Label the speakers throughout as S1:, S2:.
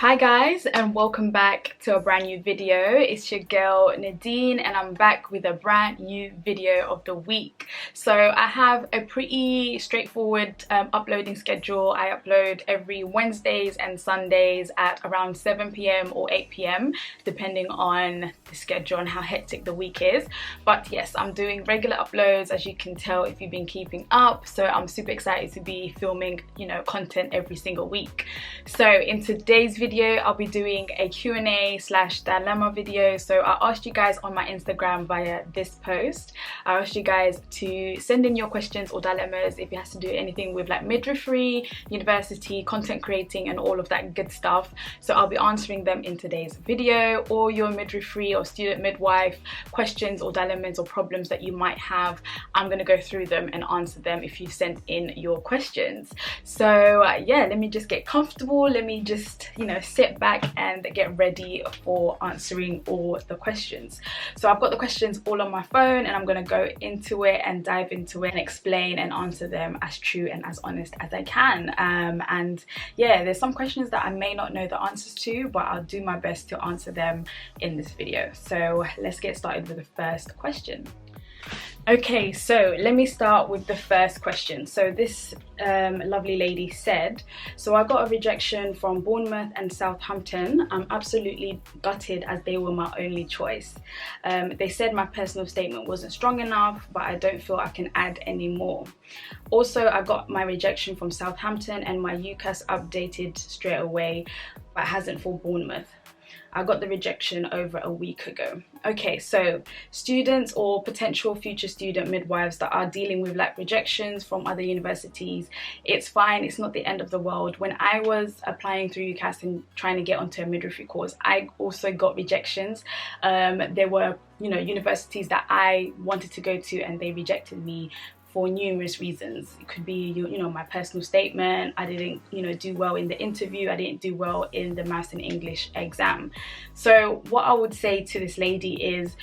S1: Hi guys, and welcome back to a brand new video. It's your girl Nadine and I'm back with a brand new video of the week. So I have a pretty straightforward uploading schedule. I upload every Wednesdays and Sundays at around 7 p.m. or 8 p.m. depending on the schedule and how hectic the week is. But yes, I'm doing regular uploads, as you can tell if you've been keeping up. So I'm super excited to be filming, content every single week. So in today's video, I'll be doing a Q&A/dilemma video. So I asked you guys on my Instagram via this post. I asked you guys to send in your questions or dilemmas if it has to do anything with like midwifery, university, content creating and all of that good stuff. So I'll be answering them in today's video. Or your midwifery or student midwife questions or dilemmas or problems that you might have, I'm going to go through them and answer them if you've sent in your questions. So yeah, let me just get comfortable. Let me just sit back and get ready for answering all the questions. So I've got the questions all on my phone and I'm going to go into it and dive into it and explain and answer them as true and as honest as I can. And yeah, there's some questions that I may not know the answers to, but I'll do my best to answer them in this video. So let's get started with the first question. Okay, so let me start with the first question. So this lovely lady said, so I got a rejection from Bournemouth and Southampton. I'm absolutely gutted as they were my only choice. They said my personal statement wasn't strong enough, but I don't feel I can add any more. Also, I got my rejection from Southampton and my UCAS updated straight away, but hasn't for Bournemouth. I got the rejection over a week ago. Okay, so students or potential future student midwives that are dealing with like rejections from other universities, it's fine, it's not the end of the world. When I was applying through UCAS and trying to get onto a midwifery course, I also got rejections. There were universities that I wanted to go to and they rejected me for numerous reasons. It could be my personal statement, I didn't do well in the interview, I didn't do well in the maths and English exam. So what I would say to this lady is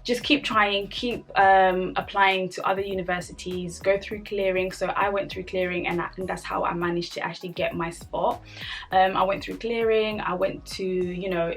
S1: just keep trying, keep applying to other universities, go through clearing. So I went through clearing and I think that's how I managed to actually get my spot. I went through clearing, I went to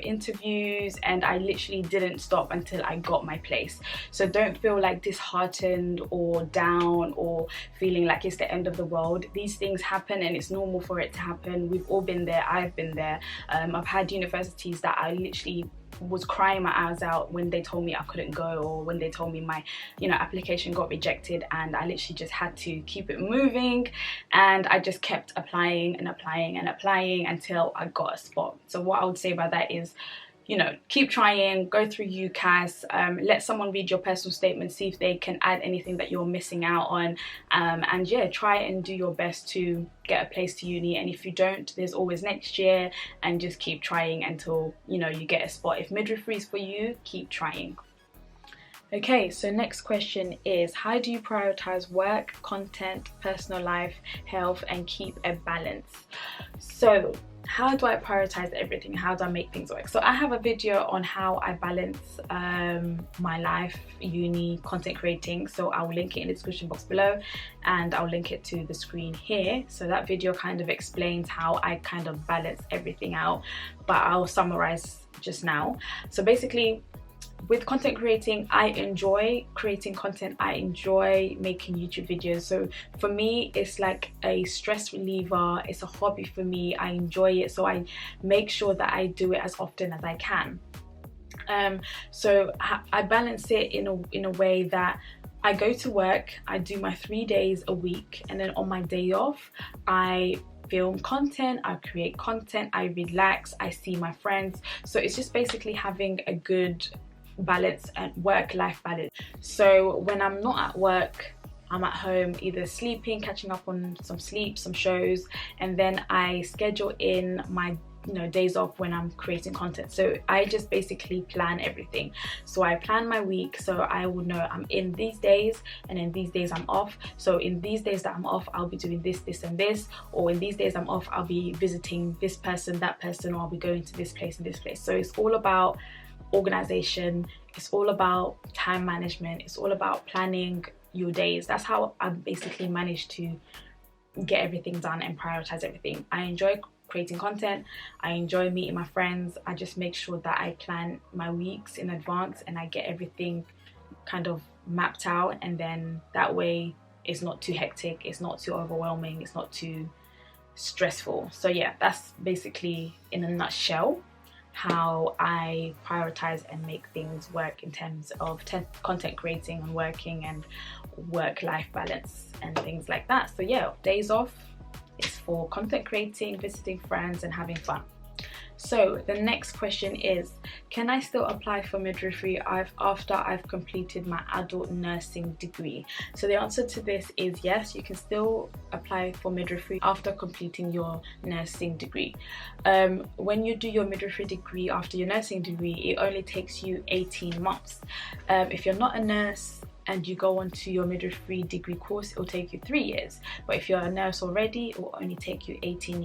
S1: interviews, and I literally didn't stop until I got my place. So don't feel like disheartened or down or feeling like it's the end of the world. These things happen and it's normal for it to happen. We've all been there, I've been there. I've had universities that I literally was crying my eyes out when they told me I couldn't go, or when they told me my application got rejected, and I literally just had to keep it moving, and I just kept applying and applying and applying until I got a spot. So what I would say about that is keep trying, go through UCAS, let someone read your personal statement, see if they can add anything that you're missing out on, and yeah, try and do your best to get a place to uni. And if you don't, there's always next year, and just keep trying until you get a spot. If midwifery is for you, keep trying. Okay, so next question is, how do you prioritize work, content, personal life, health, and keep a balance? So how do I prioritize everything? How do I make things work? So I have a video on how I balance my life, uni, content creating. So I'll link it in the description box below, and I'll link it to the screen here. So that video kind of explains how I kind of balance everything out, but I'll summarize just now. So basically, with content creating, I enjoy creating content, I enjoy making YouTube videos. So for me, it's like a stress reliever, it's a hobby for me, I enjoy it, so I make sure that I do it as often as I can. So I balance it in a way that I go to work, I do my 3 days a week, and then on my day off, I film content, I create content, I relax, I see my friends. So it's just basically having a good balance and work-life balance. So when I'm not at work, I'm at home either sleeping, catching up on some sleep, some shows, and then I schedule in my days off when I'm creating content. So I just basically plan everything. So I plan my week, so I will know I'm in these days, and in these days I'm off. So in these days that I'm off, I'll be doing this, this and this, or in these days I'm off, I'll be visiting this person, that person, or I'll be going to this place and this place. So it's all about organization, it's all about time management, it's all about planning your days. That's how I basically managed to get everything done and prioritize everything. I enjoy creating content. I enjoy meeting my friends. I just make sure that I plan my weeks in advance and I get everything kind of mapped out, and then that way it's not too hectic, it's not too overwhelming, it's not too stressful. So yeah, that's basically in a nutshell how I prioritize and make things work in terms of content creating and working and work-life balance and things like that. So yeah, days off is for content creating, visiting friends and having fun. So the next question is, can I still apply for midwifery after I've completed my adult nursing degree? So the answer to this is yes, you can still apply for midwifery after completing your nursing degree. When you do your midwifery degree after your nursing degree, it only takes you 18 months. If you're not a nurse and you go on to your midwifery degree course, it will take you 3 years. But if you're a nurse already, it will only take you 18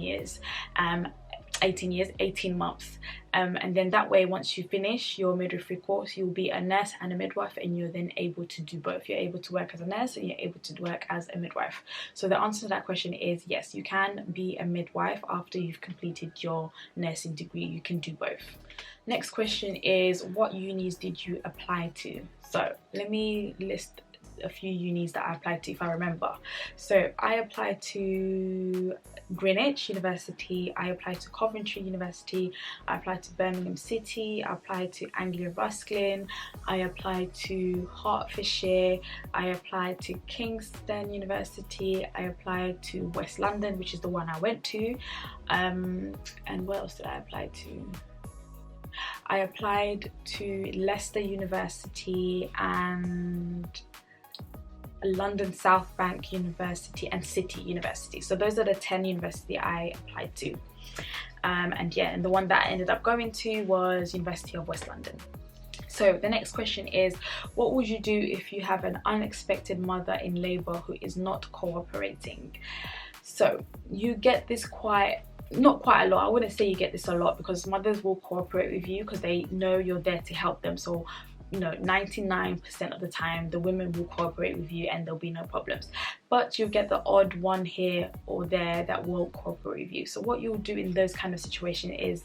S1: months. And then that way, once you finish your midwifery course, you'll be a nurse and a midwife, and you're then able to do both. You're able to work as a nurse and you're able to work as a midwife. So the answer to that question is yes, you can be a midwife after you've completed your nursing degree. You can do both. Next question is, what unis did you apply to? So let me list a few unis that I applied to if I remember. So I applied to Greenwich University, I applied to Coventry University, I applied to Birmingham City, I applied to Anglia Ruskin, I applied to Hertfordshire, I applied to Kingston University, I applied to West London, which is the one I went to, and what else did I apply to? I applied to Leicester University and London South Bank University and City University. So those are the 10 universities I applied to. And yeah, and the one that I ended up going to was University of West London. So the next question is, what would you do if you have an unexpected mother in labour who is not cooperating? So you get this not quite a lot. I wouldn't say you get this a lot, because mothers will cooperate with you because they know you're there to help them. So 99% of the time the women will cooperate with you and there'll be no problems, but you'll get the odd one here or there that won't cooperate with you. So what you'll do in those kind of situations is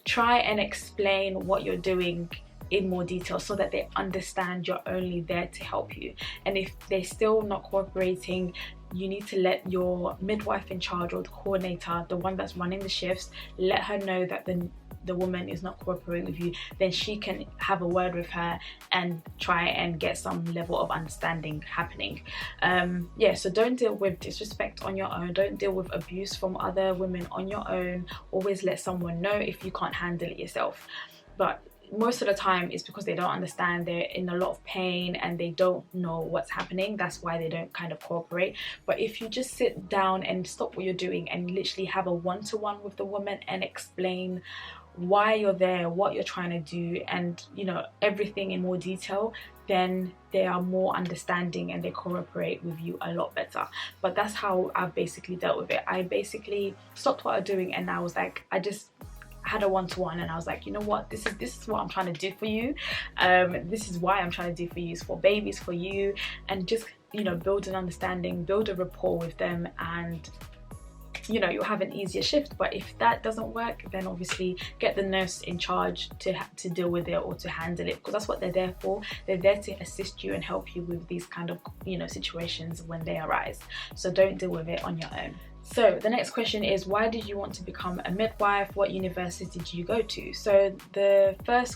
S1: try and explain what you're doing in more detail so that they understand you're only there to help you. And if they're still not cooperating, you need to let your midwife in charge or the coordinator, the one that's running the shifts, let her know that the woman is not cooperating with you. Then she can have a word with her and try and get some level of understanding happening. Yeah, so don't deal with disrespect on your own, don't deal with abuse from other women on your own. Always let someone know if you can't handle it yourself. But most of the time it's because they don't understand, they're in a lot of pain and they don't know what's happening. That's why they don't kind of cooperate. But if you just sit down and stop what you're doing and literally have a one-to-one with the woman and explain why you're there, what you're trying to do, and everything in more detail, then they are more understanding and they cooperate with you a lot better. But that's how I basically dealt with it. I basically stopped what I was doing and I was like, I just had a one-to-one and I was like, you know what, this is what I'm trying to do for you. This is why I'm trying to do for you. It's for babies, for you, and just build an understanding, build a rapport with them, and you'll have an easier shift. But if that doesn't work, then obviously get the nurse in charge to deal with it or to handle it, because that's what they're there for. They're there to assist you and help you with these kind of situations when they arise. So don't deal with it on your own. So the next question is, why did you want to become a midwife? What university did you go to? So the last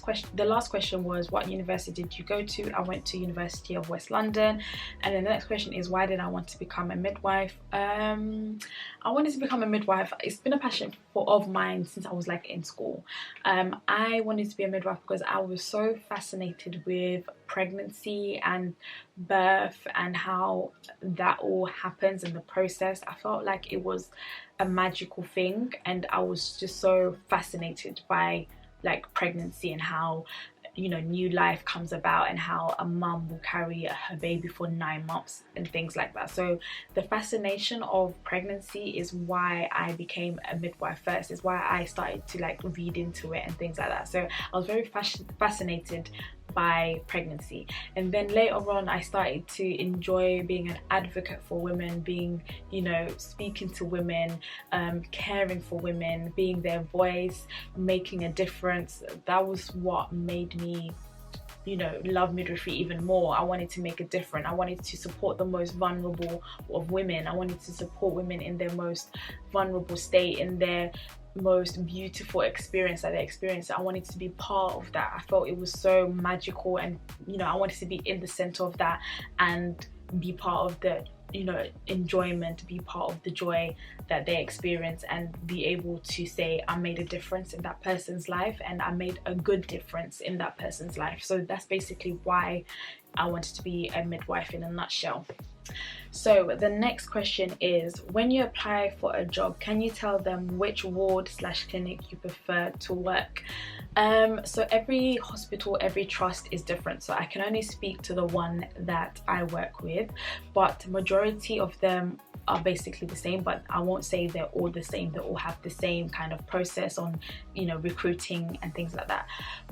S1: question was, what university did you go to? I went to University of West London. And then the next question is, why did I want to become a midwife? I wanted to become a midwife. It's been a passion of mine since I was in school. I wanted to be a midwife because I was so fascinated with pregnancy and birth and how that all happens in the process. I felt like it was a magical thing, and I was just so fascinated by pregnancy and how new life comes about and how a mum will carry her baby for 9 months and things like that. So the fascination of pregnancy is why I became a midwife first. Is why I started to read into it and things like that. So I was very fascinated by pregnancy. And then later on I started to enjoy being an advocate for women, being, you know, speaking to women, caring for women, being their voice, making a difference. That was what made me, you know, love midwifery even more. I wanted to make a difference. I wanted to support the most vulnerable of women. I wanted to support women in their most vulnerable state, in their most beautiful experience that they experience. I wanted to be part of that. I felt it was so magical, and, you know, I wanted to be in the center of that and be part of the, you know, enjoyment, be part of the joy that they experience, and be able to say I made a difference in that person's life, and I made a good difference in that person's life. So that's basically why I wanted to be a midwife in a nutshell. So the next question is, when you apply for a job, can you tell them which ward/clinic you prefer to work? So every hospital, every trust is different, so I can only speak to the one that I work with, but majority of them are basically the same, but I won't say they're all the same. They all have the same kind of process on, you know, recruiting and things like that.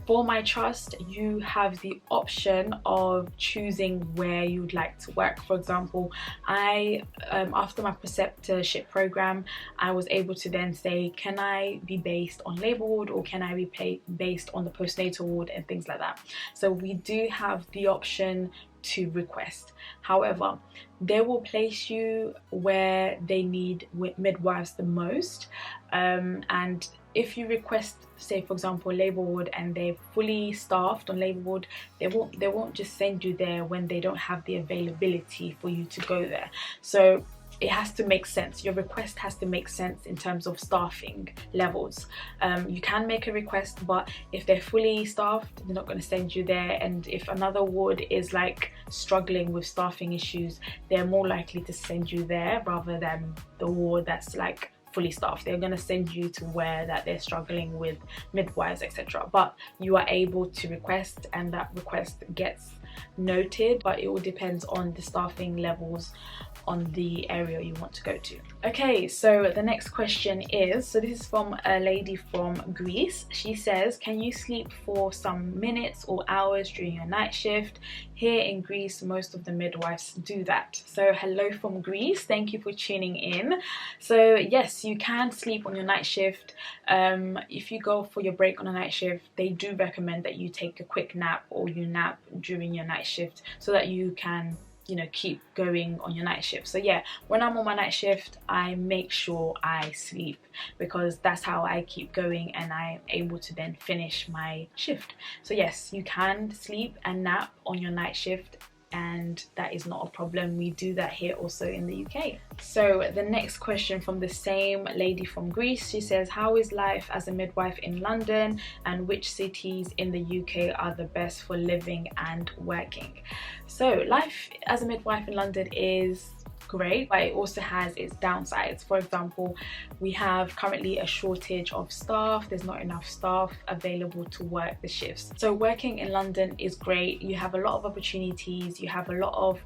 S1: For my trust, you have the option of choosing where you'd like to work. For example, I after my preceptorship program, I was able to then say, can I be based on labour ward, or can I be based on the postnatal ward, and things like that. So we do have the option to request. However, they will place you where they need midwives the most, and if you request, say for example, labour ward, and they're fully staffed on labour ward, they won't just send you there when they don't have the availability for you to go there. So it has to make sense. Your request has to make sense in terms of staffing levels. You can make a request, but if they're fully staffed, they're not going to send you there. And if another ward is like struggling with staffing issues, they're more likely to send you there rather than the ward that's like fully staffed. They're going to send you to where that they're struggling with midwives, etc. But you are able to request, and that request gets noted, but it all depends on the staffing levels on the area you want to go to. Okay, so the next question is, so this is from a lady from Greece. She says, can you sleep for some minutes or hours during your night shift? Here in Greece, most of the midwives do that. So hello from Greece, thank you for tuning in. So yes, you can sleep on your night shift. If you go for your break on a night shift, they do recommend that you take a quick nap, or you nap during your night shift, so that you can, you know, keep going on your night shift. So yeah, when I'm on my night shift, I make sure I sleep, because that's how I keep going and I'm able to then finish my shift. So yes, you can sleep and nap on your night shift, and that is not a problem. We do that here also in the UK. So the next question from the same lady from Greece, she says, how is life as a midwife in London, and which cities in the UK are the best for living and working? So life as a midwife in London is great, but it also has its downsides. For example, we have currently a shortage of staff. There's not enough staff available to work the shifts. So working in London is great. You have a lot of opportunities, you have a lot of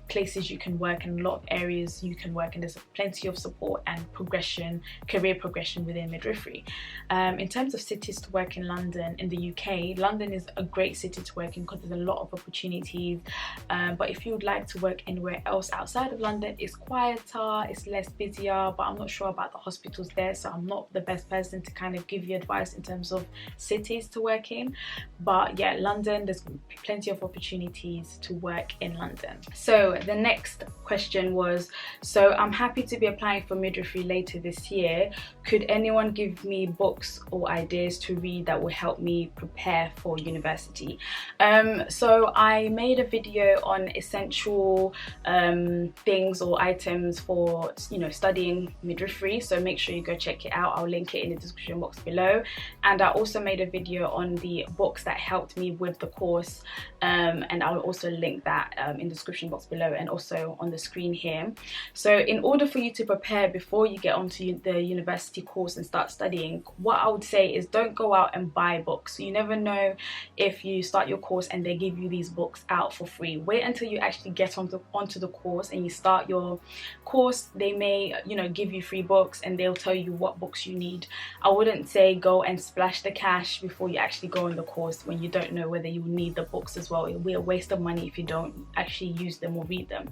S1: places you can work, and a lot of areas you can work, and there's plenty of support and progression, career progression within midwifery. In terms of cities to work in London, in the UK, London is a great city to work in because there's a lot of opportunities, but if you would like to work anywhere else outside of London, it's quieter, it's less busier, but I'm not sure about the hospitals there, so I'm not the best person to kind of give you advice in terms of cities to work in. But yeah, London, there's plenty of opportunities to work in London. So the next question was, so I'm happy to be applying for midwifery later this year. Could anyone give me books or ideas to read that will help me prepare for university? So I made a video on essential things or items for, you know, studying midwifery, so make sure you go check it out. I'll link it in the description box below. And I also made a video on the books that helped me with the course, and I'll also link that in the description box below and also on the screen here. So in order for you to prepare before you get onto the university course and start studying, what I would say is don't go out and buy books. You never know if you start your course and they give you these books out for free. Wait until you actually get onto the course and you start your course, they may, you know, give you free books and they'll tell you what books you need. I wouldn't say go and splash the cash before you actually go on the course when you don't know whether you need the books as well. It'll be a waste of money if you don't actually use them or read them.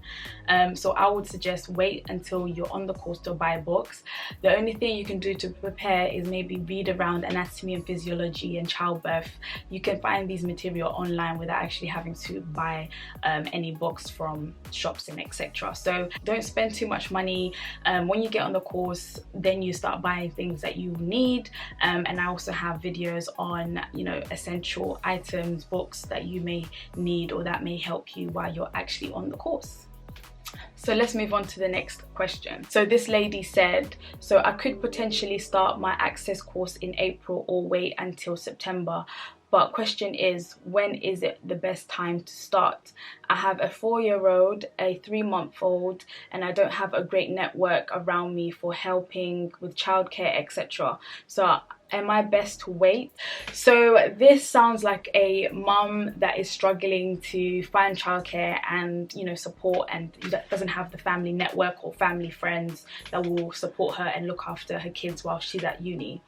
S1: So I would suggest wait until you're on the course to buy books. The only thing you can do to prepare is maybe read around anatomy and physiology and childbirth. You can find these material online without actually having to buy any books from shops and etc. So don't spend too much money. When you get on the course, then you start buying things that you need. And I also have videos on, you know, essential items, books that you may need or that may help you while you're actually on the course. So let's move on to the next question. So this lady said, so I could potentially start my access course in April or wait until September. But question is, when is it the best time to start? I have a 4-year-old, a 3-month-old, and I don't have a great network around me for helping with childcare, etc. So am I best to wait? So this sounds like a mum that is struggling to find childcare and, you know, support, and that doesn't have the family network or family friends that will support her and look after her kids while she's at uni.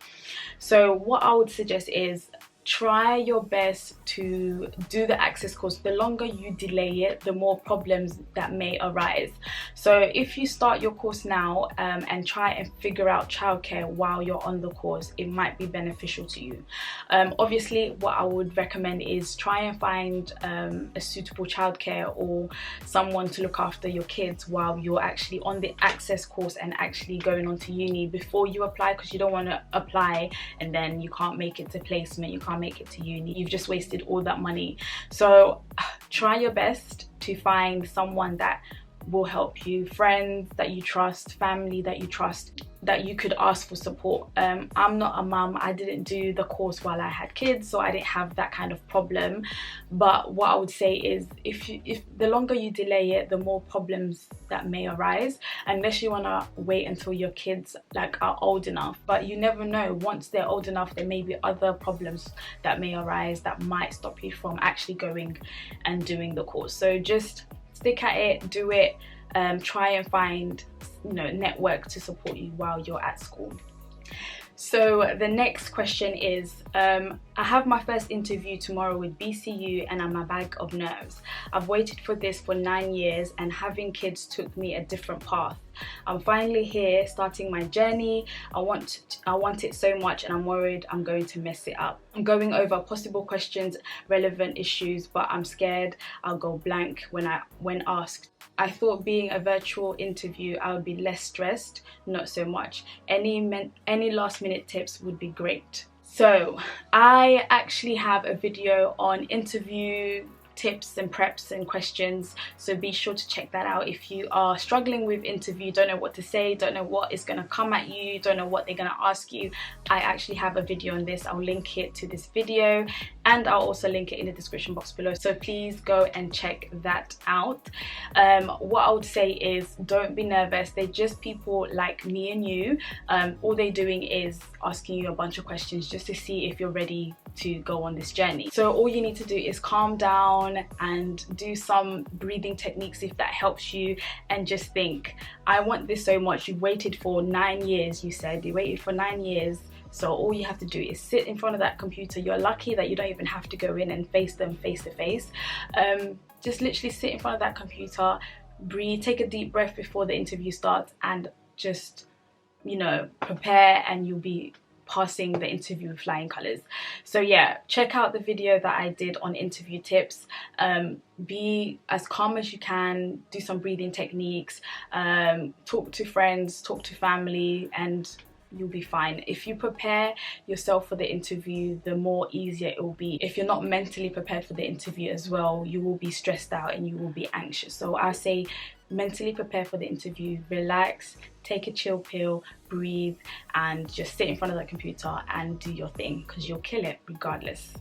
S1: So what I would suggest is try your best to do the access course. The longer you delay it, the more problems that may arise. So if you start your course now and try and figure out childcare while you're on the course, it might be beneficial to you. Obviously, what I would recommend is try and find a suitable childcare or someone to look after your kids while you're actually on the access course and actually going on to uni before you apply, because you don't want to apply and then you can't make it to placement, you can't make it to uni, you've just wasted all that money. So try your best to find someone that will help you, friends that you trust, family that you trust, that you could ask for support. I'm not a mum, I didn't do the course while I had kids, so I didn't have that kind of problem. But what I would say is if the longer you delay it, the more problems that may arise, unless you want to wait until your kids like are old enough. But you never know, once they're old enough there may be other problems that may arise that might stop you from actually going and doing the course. So just stick at it, do it, try and find, you know, network to support you while you're at school. So the next question is, I have my first interview tomorrow with BCU and I'm a bag of nerves. I've waited for this for 9 years and having kids took me a different path. I'm finally here starting my journey. I want it so much and I'm worried I'm going to mess it up. I'm going over possible questions, relevant issues, but I'm scared I'll go blank when asked. I thought being a virtual interview I would be less stressed, not so much. Any last minute tips would be great. So I actually have a video on interview tips and preps and questions, so be sure to check that out. If you are struggling with interview, don't know what to say, don't know what is going to come at you, don't know what they're going to ask you, I actually have a video on this. I'll link it to this video and I'll also link it in the description box below, so please go and check that out. What I would say is don't be nervous. They're just people like me and you. All they're doing is asking you a bunch of questions just to see if you're ready to go on this journey. So all you need to do is calm down and do some breathing techniques if that helps you, and just think, I want this so much. You've waited for 9 years, you said you waited for 9 years, so all you have to do is sit in front of that computer. You're lucky that you don't even have to go in and face them face to face. Just literally sit in front of that computer, breathe, take a deep breath before the interview starts, and just, you know, prepare, and you'll be passing the interview with flying colors. So yeah, check out the video that I did on interview tips. Be as calm as you can, do some breathing techniques, talk to friends, talk to family, and you'll be fine. If you prepare yourself for the interview, the more easier it will be. If you're not mentally prepared for the interview as well, you will be stressed out and you will be anxious. So I say mentally prepare for the interview, relax, take a chill pill, breathe, and just sit in front of that computer and do your thing, because you'll kill it regardless.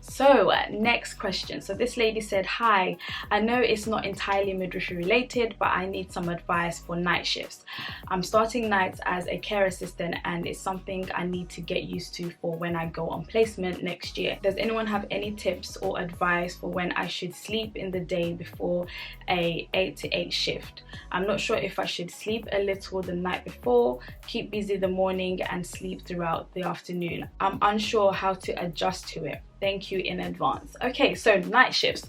S1: So next question. So this lady said, hi, I know it's not entirely midwifery related, but I need some advice for night shifts. I'm starting nights as a care assistant and it's something I need to get used to for when I go on placement next year. Does anyone have any tips or advice for when I should sleep in the day before a 8 to 8 shift? I'm not sure if I should sleep a little the night before, keep busy the morning and sleep throughout the afternoon. I'm unsure how to adjust to it. Thank you in advance. Okay, so night shifts.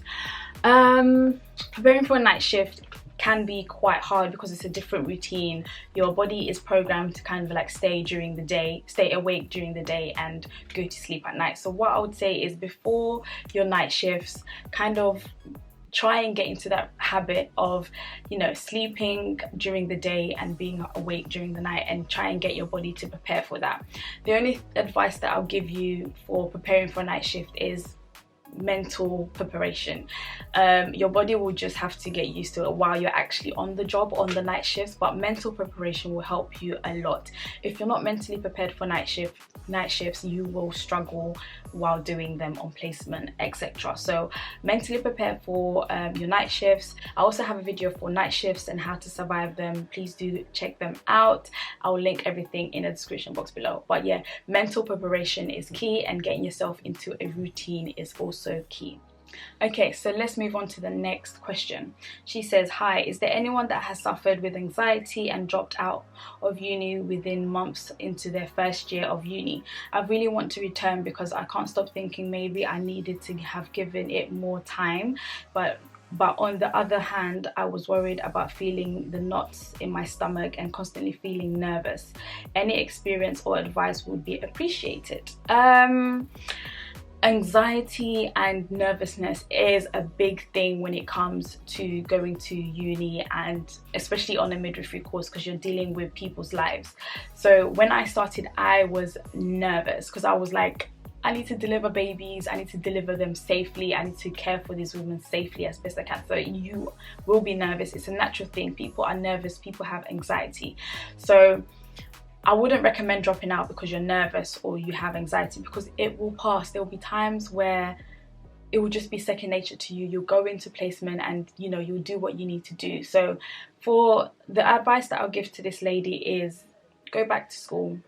S1: Preparing for a night shift can be quite hard because it's a different routine. Your body is programmed to kind of like stay awake during the day and go to sleep at night. So what I would say is before your night shifts, kind of try and get into that habit of, you know, sleeping during the day and being awake during the night, and try and get your body to prepare for that. The only advice that I'll give you for preparing for a night shift is mental preparation. Your body will just have to get used to it while you're actually on the job on the night shifts, but mental preparation will help you a lot. If you're not mentally prepared for night shifts, you will struggle while doing them on placement, etc. So mentally prepare for your night shifts. I also have a video for night shifts and how to survive them. Please do check them out. I'll link everything in the description box below. But yeah, mental preparation is key, and getting yourself into a routine is also key. Okay, so let's move on to the next question. She says, hi, is there anyone that has suffered with anxiety and dropped out of uni within months into their first year of uni? I really want to return because I can't stop thinking maybe I needed to have given it more time, but on the other hand, I was worried about feeling the knots in my stomach and constantly feeling nervous. Any experience or advice would be appreciated. Anxiety and nervousness is a big thing when it comes to going to uni, and especially on a midwifery course, because you're dealing with people's lives. So when I started, I was nervous because I was like, I need to deliver babies, I need to deliver them safely, I need to care for these women safely as best I can. So you will be nervous. It's a natural thing. People are nervous, people have anxiety. So I wouldn't recommend dropping out because you're nervous or you have anxiety, because it will pass. There will be times where it will just be second nature to you. You'll go into placement and, you know, you'll do what you need to do. So for the advice that I'll give to this lady is go back to school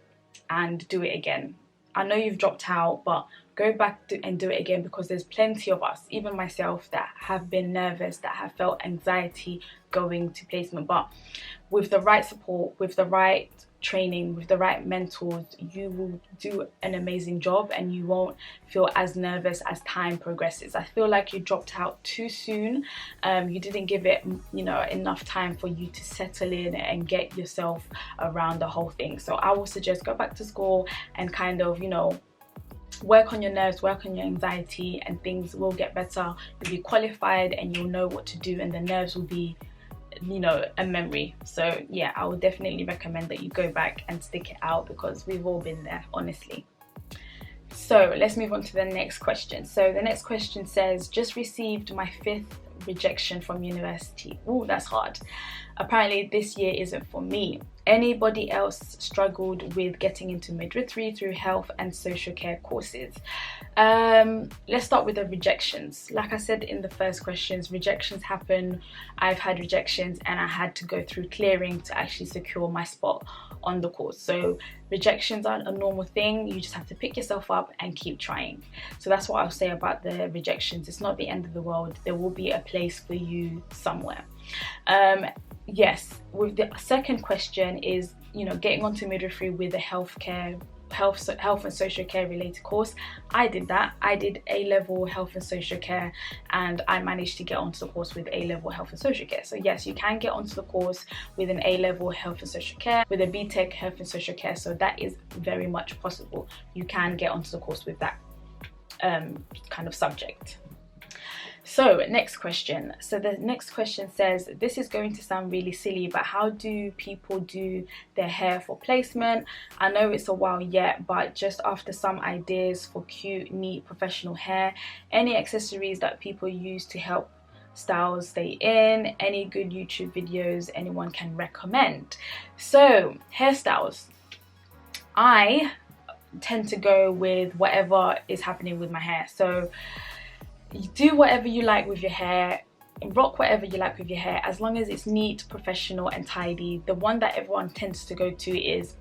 S1: and do it again. I know you've dropped out, but go back and do it again, because there's plenty of us, even myself, that have been nervous, that have felt anxiety going to placement. But with the right support, with the right training, with the right mentors, you will do an amazing job and you won't feel as nervous as time progresses. I feel like you dropped out too soon. You didn't give it, you know, enough time for you to settle in and get yourself around the whole thing. So I would suggest go back to school and kind of, you know, work on your nerves, work on your anxiety, and things will get better. You'll be qualified and you'll know what to do, and the nerves will be, you know, a memory. So yeah, I would definitely recommend that you go back and stick it out, because we've all been there, honestly. So let's move on to the next question. So the next question says, just received my 5th rejection from university. Oh, that's hard. Apparently this year isn't for me. Anybody else struggled with getting into midwifery through health and social care courses? Let's start with the rejections. Like I said in the first questions, rejections happen. I've had rejections and I had to go through clearing to actually secure my spot on the course. So rejections aren't a normal thing. You just have to pick yourself up and keep trying. So that's what I'll say about the rejections. It's not the end of the world. There will be a place for you somewhere. Yes, with the second question is, you know, getting onto midwifery with a health and social care related course. I did that. I did A-level health and social care, and I managed to get onto the course with A-level health and social care. So yes, you can get onto the course with an A-level health and social care, with a BTEC health and social care. So that is very much possible. You can get onto the course with that kind of subject. So next question. So the next question says, this is going to sound really silly, but how do people do their hair for placement? I know it's a while yet, but just after some ideas for cute, neat, professional hair. Any accessories that people use to help styles stay in? Any good YouTube videos anyone can recommend? So hairstyles. I tend to go with whatever is happening with my hair. So you do whatever you like with your hair, rock whatever you like with your hair, as long as it's neat, professional and tidy. The one that everyone tends to go to is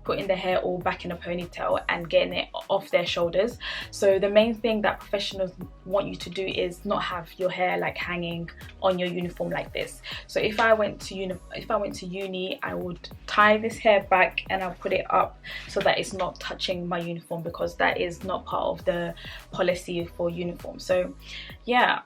S1: putting their hair all back in a ponytail and getting it off their shoulders. So the main thing that professionals want you to do is not have your hair like hanging on your uniform like this. So if I went to uni, I would tie this hair back and I'll put it up so that it's not touching my uniform, because that is not part of the policy for uniform. So yeah,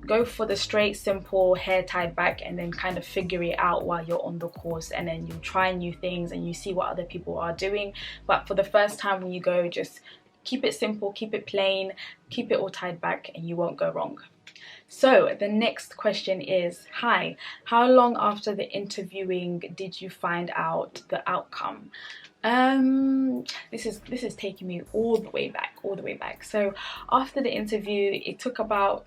S1: go for the straight, simple hair tied back, and then kind of figure it out while you're on the course, and then you try new things and you see what other people are doing. But for the first time when you go, just keep it simple, keep it plain, keep it all tied back, and you won't go wrong. So the next question is, hi, how long after the interviewing did you find out the outcome? This is taking me all the way back. So after the interview, it took about,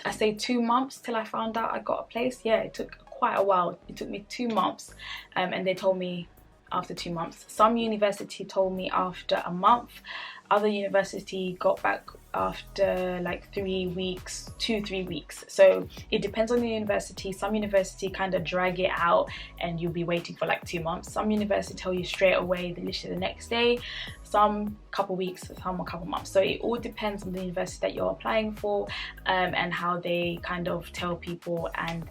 S1: I say 2 months till I found out I got a place. Yeah, it took quite a while. It took me 2 months, and they told me after 2 months. Some university told me after a month. Other university got back after like 3 weeks, 2-3 weeks. So it depends on the university. Some university kind of drag it out and you'll be waiting for like 2 months. Some university tell you straight away, literally the next day. Some couple weeks, some a couple months. So it all depends on the university that you're applying for, and how they kind of tell people, and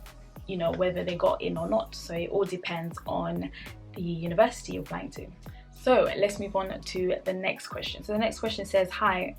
S1: you know, whether they got in or not. So it all depends on the university you're applying to. So let's move on to the next question. So the next question says, hi,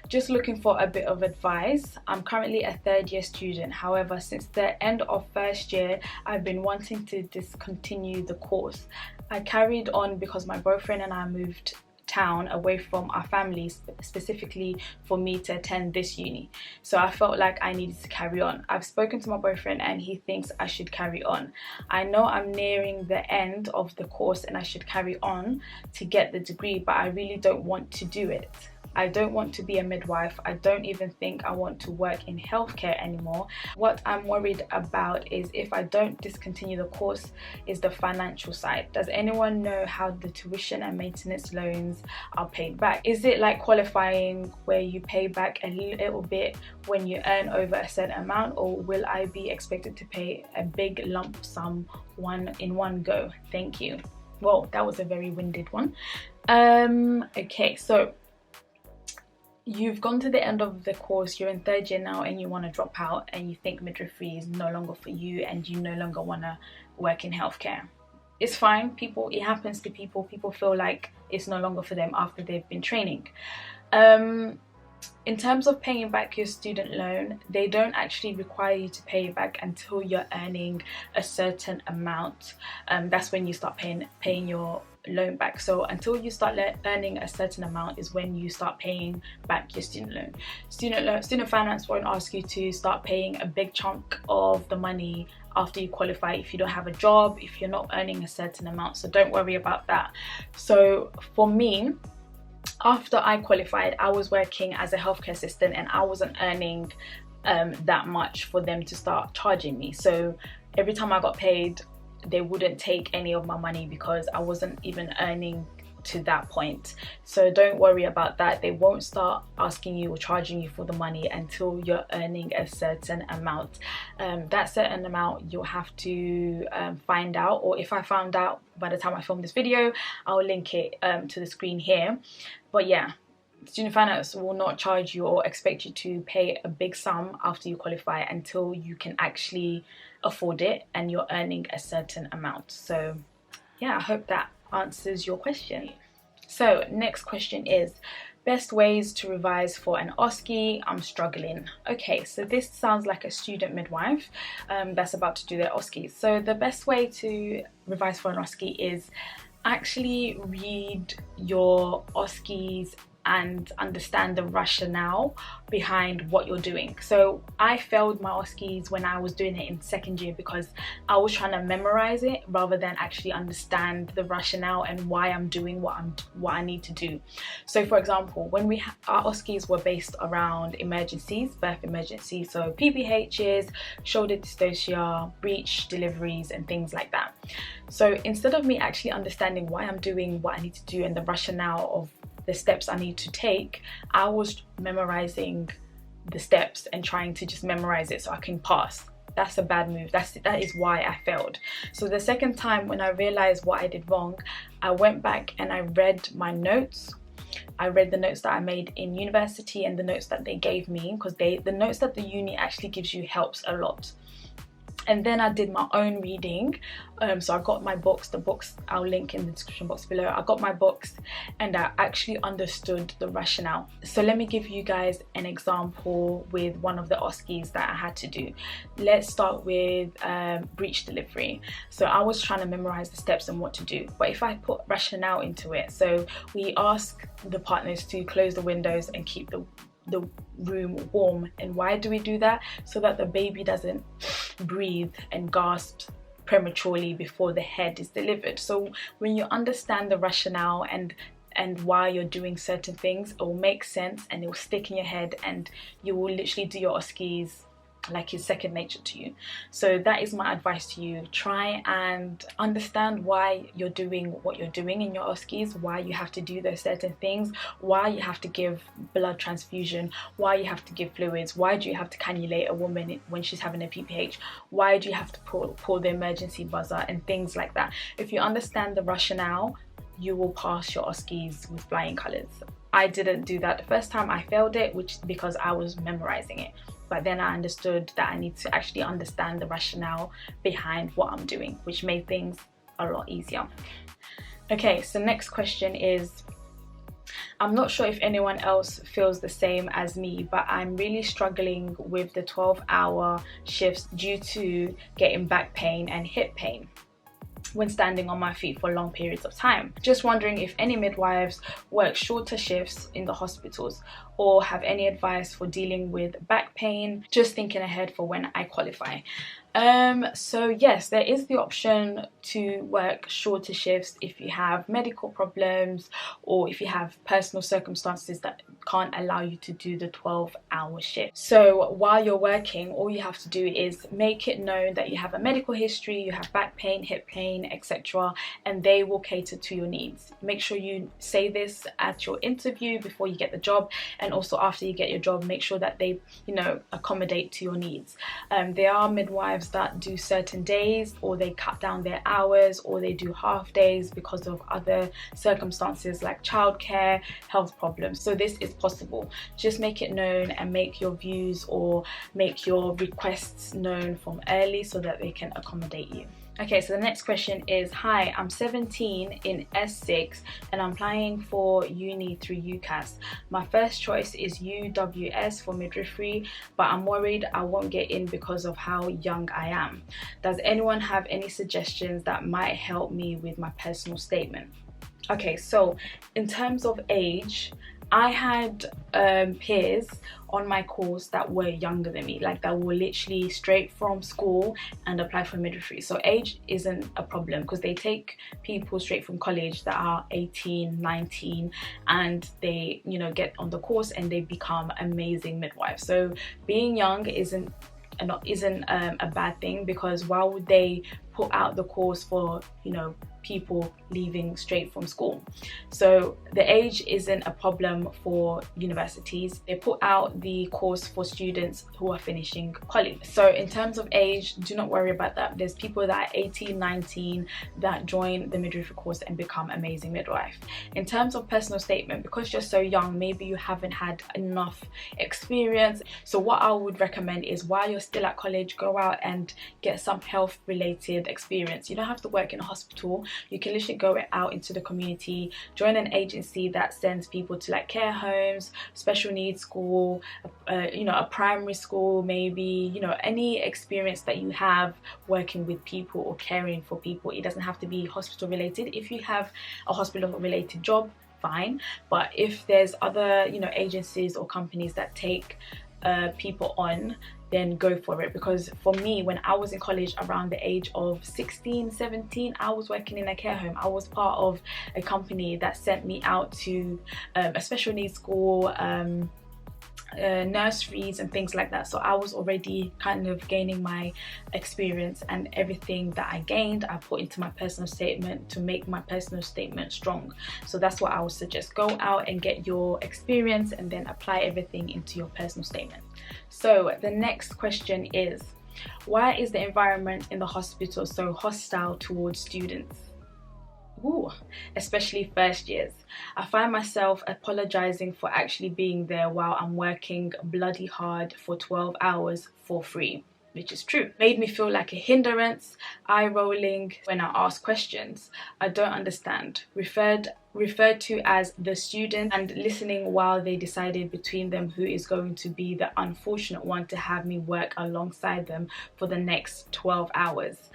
S1: just looking for a bit of advice. I'm currently a 3rd year student. However, since the end of 1st year, I've been wanting to discontinue the course. I carried on because my boyfriend and I moved town away from our families, specifically for me to attend this uni. So I felt like I needed to carry on. I've spoken to my boyfriend and he thinks I should carry on. I know I'm nearing the end of the course and I should carry on to get the degree, but I really don't want to do it. I don't want to be a midwife. I don't even think I want to work in healthcare anymore. What I'm worried about is if I don't discontinue the course is the financial side. Does anyone know how the tuition and maintenance loans are paid back? Is it like qualifying where you pay back a little bit when you earn over a certain amount, or will I be expected to pay a big lump sum in one go? Thank you. Well, that was a very winded one. Okay, so you've gone to the end of the course, you're in 3rd year now and you want to drop out and you think midwifery is no longer for you and you no longer want to work in healthcare. It's fine, it happens to people. People feel like it's no longer for them after they've been training. In terms of paying back your student loan, they don't actually require you to pay it back until you're earning a certain amount. That's when you start paying your loan back. So until you start earning a certain amount is when you start paying back your student loan. Student finance won't ask you to start paying a big chunk of the money after you qualify if you don't have a job, if you're not earning a certain amount. So don't worry about that. So for me, after I qualified, I was working as a healthcare assistant and I wasn't earning that much for them to start charging me. So every time I got paid, they wouldn't take any of my money because I wasn't even earning to that point. So don't worry about that. They won't start asking you or charging you for the money until you're earning a certain amount. That certain amount you'll have to find out, or if I found out by the time I film this video, I'll link it to the screen here. But yeah, student finance will not charge you or expect you to pay a big sum after you qualify until you can actually afford it and you're earning a certain amount. So yeah, I hope that answers your question. So next question is, best ways to revise for an OSCE. I'm struggling. Okay, so this sounds like a student midwife that's about to do their OSCE. So the best way to revise for an OSCE is actually read your OSCEs and understand the rationale behind what you're doing. So I failed my OSCEs when I was doing it in 2nd year because I was trying to memorize it rather than actually understand the rationale and why I'm doing what I need to do. So for example, when our OSCEs were based around emergencies, birth emergencies, so PPHs, shoulder dystocia, breech deliveries and things like that. So instead of me actually understanding why I'm doing what I need to do and the rationale of the steps I need to take, I was memorizing the steps and trying to just memorize it so I can pass. That's a bad move. That is why I failed. So the second time, when I realized what I did wrong, I went back and I read my notes. I read the notes that I made in university and the notes that they gave me, because the notes that the uni actually gives you helps a lot. And then I did my own reading. So I got my books, the books I'll link in the description box below. I got my books and I actually understood the rationale. So let me give you guys an example with one of the OSCEs that I had to do. Let's start with breech delivery. So I was trying to memorize the steps and what to do, but if I put rationale into it, so we ask the partners to close the windows and keep the room warm. And why do we do that? So that the baby doesn't breathe and gasp prematurely before the head is delivered. So when you understand the rationale and why you're doing certain things, it will make sense and it will stick in your head, and you will literally do your OSCEs like it's second nature to you. So that is my advice to you. Try and understand why you're doing what you're doing in your OSCEs, why you have to do those certain things, why you have to give blood transfusion, why you have to give fluids, why do you have to cannulate a woman when she's having a PPH, why do you have to pull the emergency buzzer, and things like that. If you understand the rationale, you will pass your OSCEs with flying colours. I didn't do that the first time. I failed it, which because I was memorizing it. But then I understood that I need to actually understand the rationale behind what I'm doing, which made things a lot easier. Okay, so next question is, I'm not sure if anyone else feels the same as me, but I'm really struggling with the 12-hour shifts due to getting back pain and hip pain when standing on my feet for long periods of time. Just wondering if any midwives work shorter shifts in the hospitals or have any advice for dealing with back pain, just thinking ahead for when I qualify. So yes, there is the option to work shorter shifts if you have medical problems or if you have personal circumstances that can't allow you to do the 12-hour shift. So while you're working, all you have to do is make it known that you have a medical history, you have back pain, hip pain, etc., and they will cater to your needs. Make sure you say this at your interview before you get the job, and also after you get your job, make sure that they, accommodate to your needs. There are midwives that do certain days, or they cut down their hours, or they do half days because of other circumstances like childcare, health problems. So this is possible. Just make it known and make your views or make your requests known from early so that they can accommodate you. Okay, so the next question is, hi, I'm 17 in S6 and I'm applying for uni through UCAS. My first choice is UWS for midwifery, but I'm worried I won't get in because of how young I am. Does anyone have any suggestions that might help me with my personal statement? Okay, so in terms of age, I had peers on my course that were younger than me, like that were literally straight from school and apply for midwifery. So age isn't a problem because they take people straight from college that are 18, 19, and they, get on the course and they become amazing midwives. So being young isn't a bad thing, because why would they put out the course for people leaving straight from school? So the age isn't a problem for universities. They put out the course for students who are finishing college. So in terms of age, do not worry about that. There's people that are 18, 19 that join the midwifery course and become amazing midwife. In terms of personal statement, because you're so young, maybe you haven't had enough experience. So what I would recommend is, while you're still at college, go out and get some health related experience. You don't have to work in a hospital. You can literally go out into the community, join an agency that sends people to like care homes, special needs school, a primary school, maybe, any experience that you have working with people or caring for people. It doesn't have to be hospital related. If you have a hospital related job, fine. But if there's other, agencies or companies that take people on, then go for it. Because for me, when I was in college around the age of 16, 17, I was working in a care home. I was part of a company that sent me out to a special needs school, nurseries and things like that. So I was already kind of gaining my experience, and everything that I gained I put into my personal statement to make my personal statement strong. So that's what I would suggest. Go out and get your experience and then apply everything into your personal statement. So the next question is, why is the environment in the hospital so hostile towards students? Ooh, especially first years. I find myself apologizing for actually being there while I'm working bloody hard for 12 hours for free, which is true. Made me feel like a hindrance, eye rolling when I ask questions I don't understand, referred to as the student, and listening while they decided between them who is going to be the unfortunate one to have me work alongside them for the next 12 hours.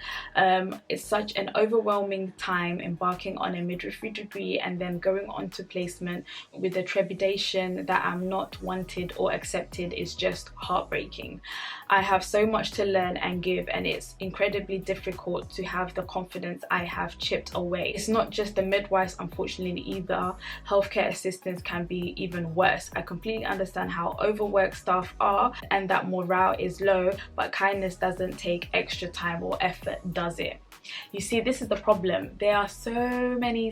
S1: It's such an overwhelming time embarking on a midwifery degree and then going on to placement with the trepidation that I'm not wanted or accepted is just heartbreaking. I have so much to learn and give, and it's incredibly difficult to have the confidence I have chipped away. It's not just the midwives, unfortunately, either. Healthcare assistants can be even worse. I completely understand how overworked staff are and that morale is low, but kindness doesn't take extra time or effort, does it? You see, this is the problem. There are so many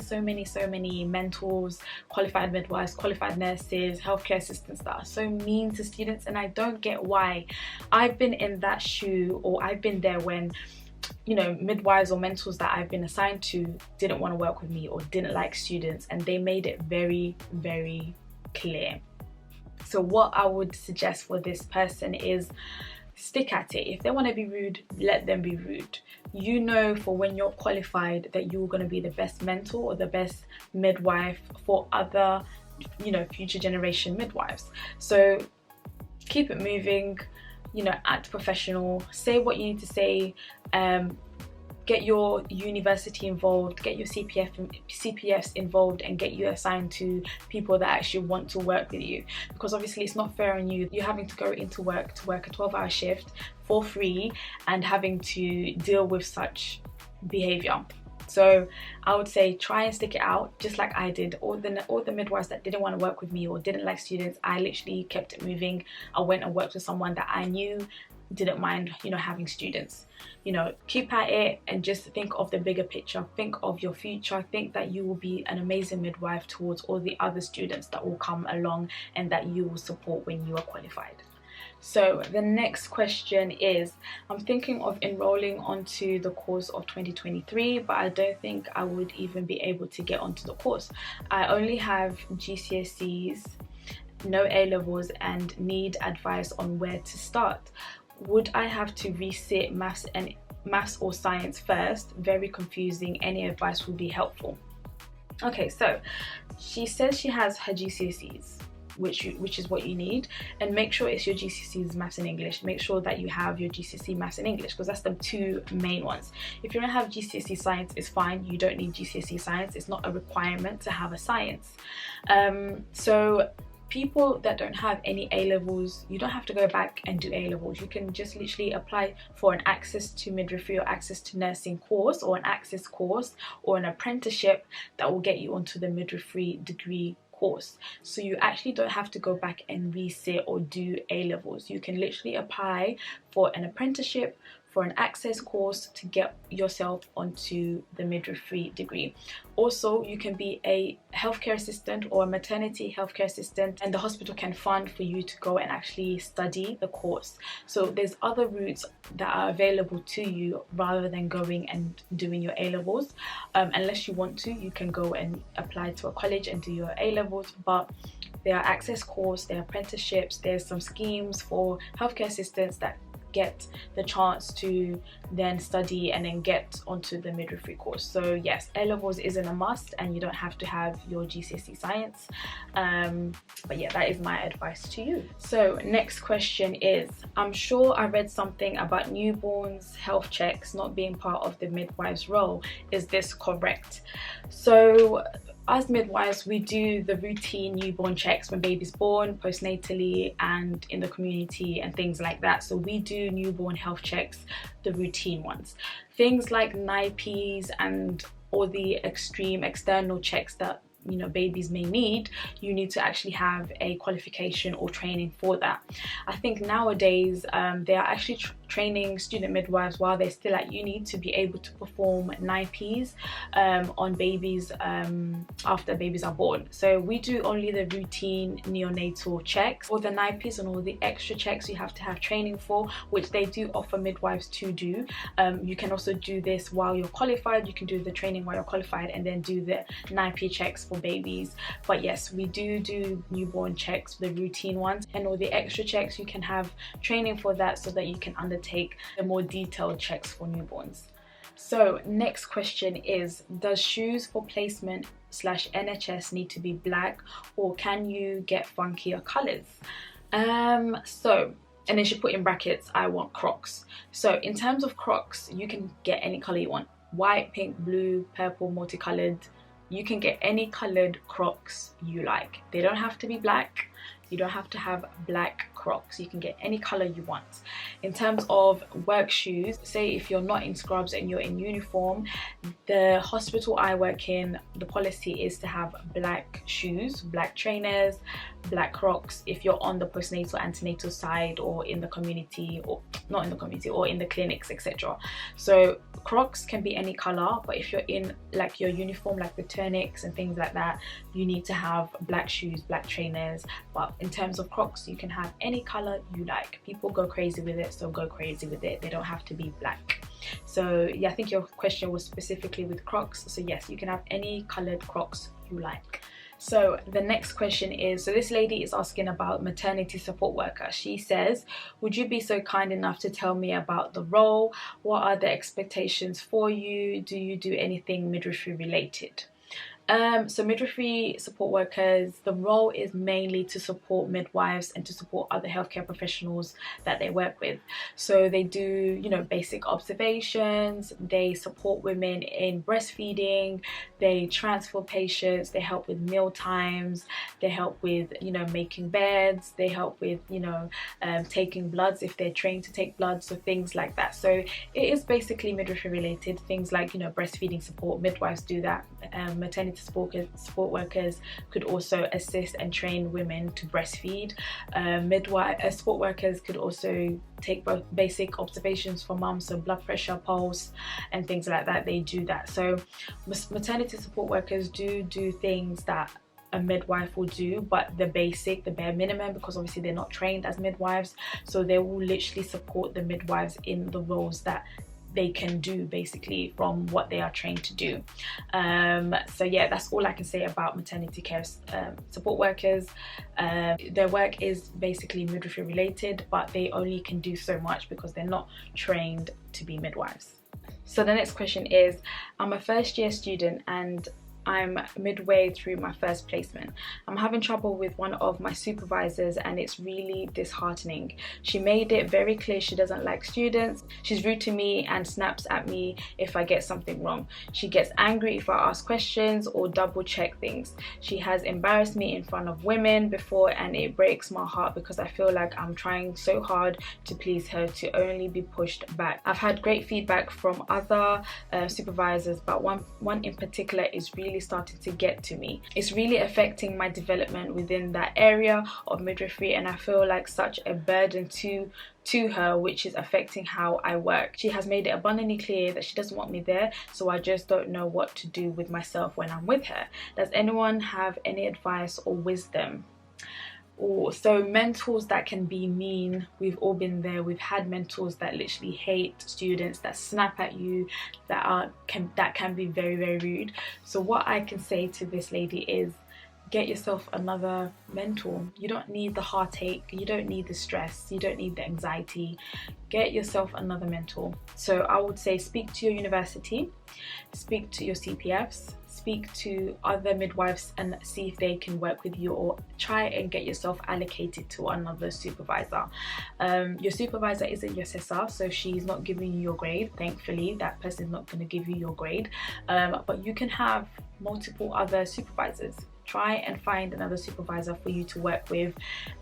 S1: mentors, qualified midwives, qualified nurses, healthcare assistants that are so mean to students, and I don't get why. I've been in that shoe, or I've been there when, you know, midwives or mentors that I've been assigned to didn't want to work with me or didn't like students, and they made it very clear. So what I would suggest for this person is stick at it. If they want to be rude, let them be rude. You know, for when you're qualified, that you're going to be the best mentor or the best midwife for other, you know, future generation midwives. So keep it moving, you know, act professional, say what you need to say, get your university involved, get your CPFs involved, and get you assigned to people that actually want to work with you, because obviously it's not fair on you. You're having to go into work to work a 12-hour shift for free and having to deal with such behavior. So I would say try and stick it out, just like I did. All the midwives that didn't want to work with me or didn't like students, I literally kept it moving. I went and worked with someone that I knew didn't mind, you know, having students. You know, keep at it and just think of the bigger picture, think of your future, think that you will be an amazing midwife towards all the other students that will come along and that you will support when you are qualified. So the next question is, I'm thinking of enrolling onto the course of 2023, but I don't think I would even be able to get onto the course. I only have GCSEs, no A-levels, and need advice on where to start. Would I have to resit maths or science first? Very confusing. Any advice would be helpful. Okay, so she says she has her GCSEs, which is what you need, and make sure it's your GCSEs maths and English. Make sure that you have your GCSE maths and English, because that's the two main ones. If you don't have GCSE science, it's fine. You don't need GCSE science. It's not a requirement to have a science. So people that don't have any A-levels, you don't have to go back and do A-levels. You can just literally apply for an access to midwifery or access to nursing course, or an access course, or an apprenticeship that will get you onto the midwifery degree course. So you actually don't have to go back and resit or do A-levels. You can literally apply for an apprenticeship, for an access course to get yourself onto the midwifery degree. Also, you can be a healthcare assistant or a maternity healthcare assistant, and the hospital can fund for you to go and actually study the course. So there's other routes that are available to you rather than going and doing your A-levels. Unless you want to, you can go and apply to a college and do your A-levels, but there are access course, there are apprenticeships, there's some schemes for healthcare assistants that get the chance to then study and then get onto the midwifery course. So yes, A-levels isn't a must, and you don't have to have your GCSE science, but yeah, that is my advice to you. So next question is, I'm sure I read something about newborns health checks not being part of the midwife's role. Is this correct? So as midwives, we do the routine newborn checks when baby's born, postnatally, and in the community and things like that. So we do newborn health checks, the routine ones. Things like NIPs and all the extreme external checks that babies may need, you need to actually have a qualification or training for that. I think nowadays they are actually training student midwives while they're still at uni to be able to perform NIPs on babies after babies are born. So we do only the routine neonatal checks. For the NIPs and all the extra checks you have to have training for, which they do offer midwives to do. You can also do this while you're qualified. You can do the training while you're qualified and then do the NIP checks for babies. But yes, we do newborn checks, the routine ones, and all the extra checks you can have training for that so that you can undertake the more detailed checks for newborns. So next question is, does shoes for placement / NHS need to be black, or can you get funkier colors? And then she put in brackets, I want Crocs. So in terms of Crocs, you can get any color you want. White, pink, blue, purple, multicolored. You can get any colored Crocs you like. They don't have to be black. You don't have to have black Crocs. You can get any color you want. In terms of work shoes, say if you're not in scrubs and you're in uniform, the hospital I work in, the policy is to have black shoes, black trainers, black Crocs if you're on the postnatal antenatal side or in the community, or not in the community, or in the clinics, etc. So Crocs can be any color, but if you're in like your uniform, like the tunics and things like that, you need to have black shoes, black trainers. But in terms of Crocs, you can have any color you like. People go crazy with it, so go crazy with it. They don't have to be black. So yeah, I think your question was specifically with Crocs. So yes, you can have any colored Crocs you like. So the next question is, so this lady is asking about maternity support worker. She says, would you be so kind enough to tell me about the role? What are the expectations for you? Do you do anything midwifery related? So midwifery support workers, the role is mainly to support midwives and to support other healthcare professionals that they work with. So they do, basic observations, they support women in breastfeeding, they transfer patients, they help with meal times, they help with, making beds, they help with, taking bloods if they're trained to take blood, so things like that. So it is basically midwifery related, things like, breastfeeding support, midwives do that. Maternity support workers could also assist and train women to breastfeed. Support workers could also take both basic observations for mums, so blood pressure, pulse and things like that. They do that. So maternity support workers do things that a midwife will do, but the bare minimum, because obviously they're not trained as midwives, so they will literally support the midwives in the roles that they can do basically from what they are trained to do. So yeah, that's all I can say about maternity care support workers. Their work is basically midwifery related, but they only can do so much because they're not trained to be midwives. So the next question is, I'm a first year student and I'm midway through my first placement. I'm having trouble with one of my supervisors and it's really disheartening. She made it very clear she doesn't like students. She's rude to me and snaps at me if I get something wrong. She gets angry if I ask questions or double check things. She has embarrassed me in front of women before and it breaks my heart because I feel like I'm trying so hard to please her to only be pushed back. I've had great feedback from other supervisors, but one in particular is really starting to get to me. It's really affecting my development within that area of midwifery and I feel like such a burden to her, which is affecting how I work. She has made it abundantly clear that she doesn't want me there, so I just don't know what to do with myself when I'm with her. Does anyone have any advice or wisdom? So mentors that can be mean, we've all been there. We've had mentors that literally hate students, that snap at you, that can be very, very rude. So what I can say to this lady is, get yourself another mentor. You don't need the heartache, you don't need the stress, you don't need the anxiety. Get yourself another mentor. So I would say speak to your university, speak to your CPFs, speak to other midwives and see if they can work with you, or try and get yourself allocated to another supervisor. Your supervisor isn't your assessor, so she's not giving you your grade. Thankfully, that person is not going to give you your grade, but you can have multiple other supervisors. Try and find another supervisor for you to work with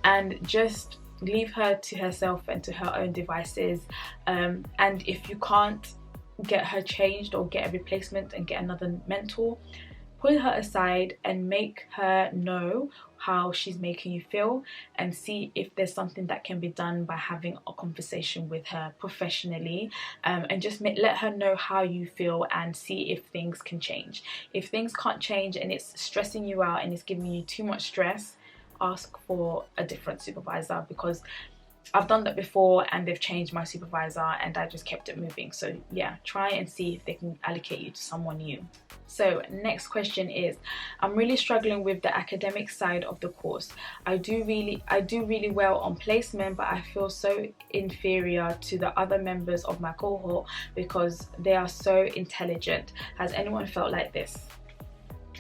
S1: and just leave her to herself and to her own devices. And if you can't get her changed or get a replacement and get another mentor, pull her aside and make her know how she's making you feel, and see if there's something that can be done by having a conversation with her professionally, and just let her know how you feel and see if things can change. If things can't change and it's stressing you out and it's giving you too much stress, ask for a different supervisor, because I've done that before and they've changed my supervisor and I just kept it moving. So yeah, try and see if they can allocate you to someone new. So next question is, I'm really struggling with the academic side of the course. I do really well on placement, but I feel so inferior to the other members of my cohort because they are so intelligent. Has anyone felt like this?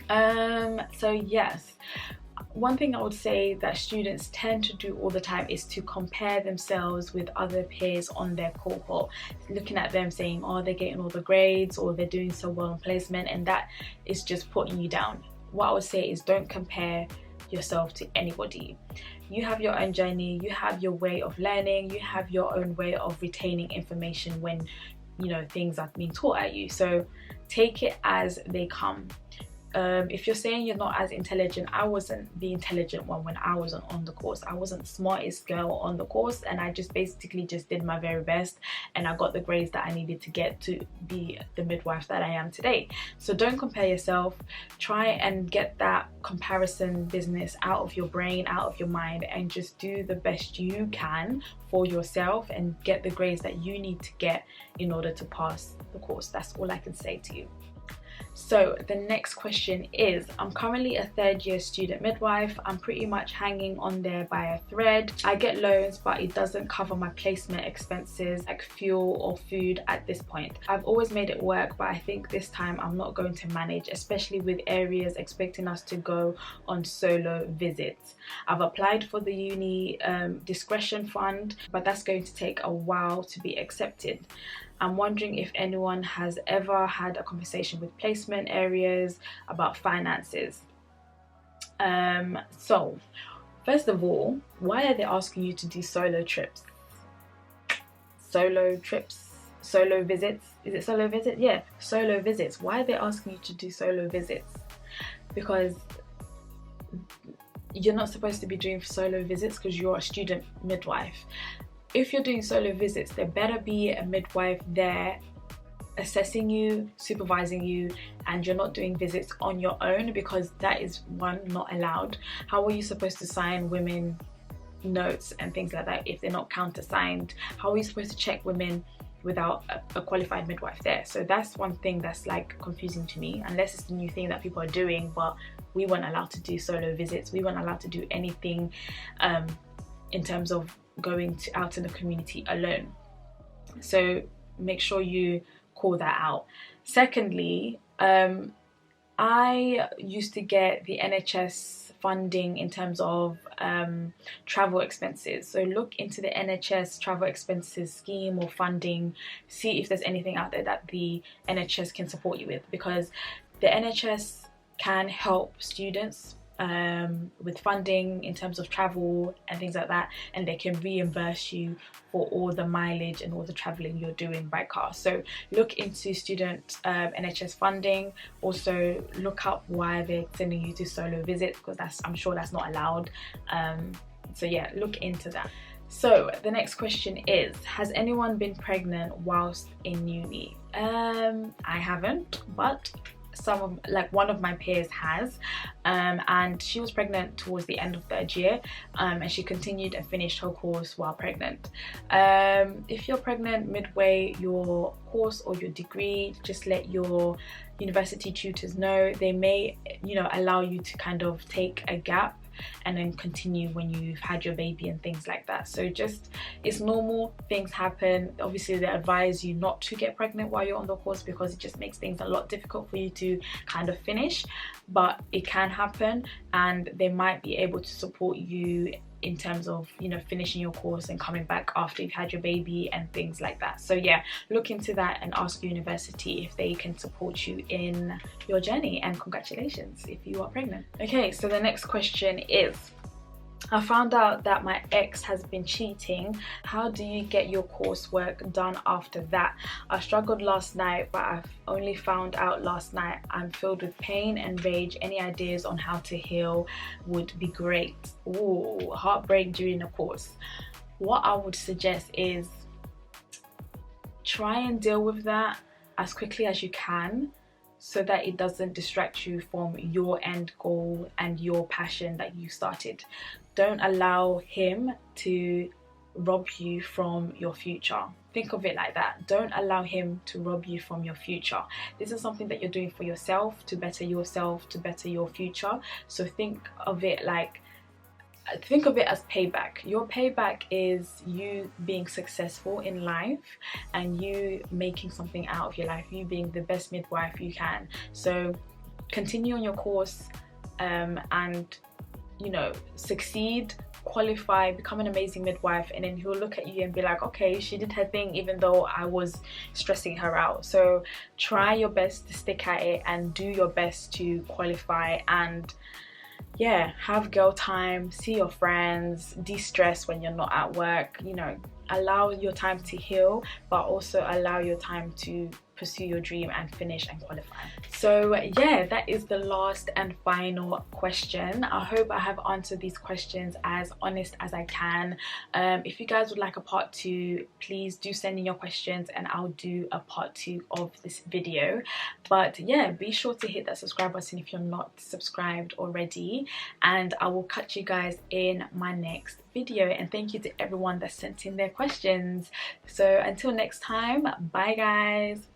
S1: So yes, one thing I would say that students tend to do all the time is to compare themselves with other peers on their cohort, looking at them saying, oh, they're getting all the grades or they're doing so well in placement, and that is just putting you down. What I would say is, don't compare yourself to anybody. You have your own journey, you have your way of learning, you have your own way of retaining information when, you know, things are being taught at you. So take it as they come. If you're saying you're not as intelligent, I wasn't the intelligent one when I was on the course. I wasn't the smartest girl on the course, and I just basically just did my very best, and I got the grades that I needed to get to be the midwife that I am today. So don't compare yourself. Try and get that comparison business out of your brain, out of your mind, and just do the best you can for yourself and get the grades that you need to get in order to pass the course. That's all I can say to you. So the next question is, I'm currently a third-year student midwife. I'm pretty much hanging on there by a thread. I get loans, but it doesn't cover my placement expenses like fuel or food at this point. I've always made it work, but I think this time I'm not going to manage, especially with areas expecting us to go on solo visits. I've applied for the uni discretion fund, but that's going to take a while to be accepted. I'm wondering if anyone has ever had a conversation with placement areas about finances. So first of all, why are they asking you to do solo trips? Solo trips? Solo visits? Is it solo visit? Yeah, solo visits. Why are they asking you to do solo visits? Because you're not supposed to be doing solo visits because you're a student midwife. If you're doing solo visits, there better be a midwife there assessing you, supervising you, and you're not doing visits on your own, because that is, one, not allowed. How are you supposed to sign women notes and things like that if they're not countersigned? How are you supposed to check women without a qualified midwife there? So that's one thing that's like confusing to me, unless it's the new thing that people are doing, but we weren't allowed to do solo visits. We weren't allowed to do anything in terms of going out in the community alone. So make sure you call that out. Secondly, I used to get the NHS funding in terms of travel expenses. So look into the NHS travel expenses scheme or funding, see if there's anything out there that the NHS can support you with, because the NHS can help students with funding in terms of travel and things like that, and they can reimburse you for all the mileage and all the traveling you're doing by car. So look into student NHS funding. Also look up why they're sending you to solo visits, because I'm sure that's not allowed. So yeah, look into that. So the next question is, has anyone been pregnant whilst in uni? I haven't, but one of my peers has, and she was pregnant towards the end of third year, and she continued and finished her course while pregnant. If you're pregnant midway your course or your degree, just let your university tutors know. They may, allow you to kind of take a gap and then continue when you've had your baby and things like that. So just, it's normal, things happen. Obviously they advise you not to get pregnant while you're on the course, because it just makes things a lot difficult for you to kind of finish, but it can happen, and they might be able to support you in terms of finishing your course and coming back after you've had your baby and things like that. So yeah, look into that and ask your university if they can support you in your journey, and congratulations if you are pregnant. Okay, so the next question is, I found out that my ex has been cheating. How do you get your coursework done after that? I struggled last night, but I've only found out last night. I'm filled with pain and rage. Any ideas on how to heal would be great. Ooh, heartbreak during a course. What I would suggest is try and deal with that as quickly as you can, so that it doesn't distract you from your end goal and your passion that you started. Don't allow him to rob you from your future. Think of it like that. Don't allow him to rob you from your future. This is something that you're doing for yourself, to better yourself, to better your future. So think of it as payback. Your payback is you being successful in life and you making something out of your life, you being the best midwife you can. So continue on your course and you know, succeed, qualify, become an amazing midwife, and then he'll look at you and be like, okay, she did her thing even though I was stressing her out. So try your best to stick at it and do your best to qualify, and yeah, have girl time, see your friends, de-stress when you're not at work. You know, allow your time to heal, but also allow your time to pursue your dream and finish and qualify. So yeah, that is the last and final question. I hope I have answered these questions as honest as I can. If you guys would like a part 2, please do send in your questions and I'll do a part 2 of this video. But yeah, be sure to hit that subscribe button if you're not subscribed already, and I will catch you guys in my next video. And thank you to everyone that sent in their questions. So until next time, bye guys.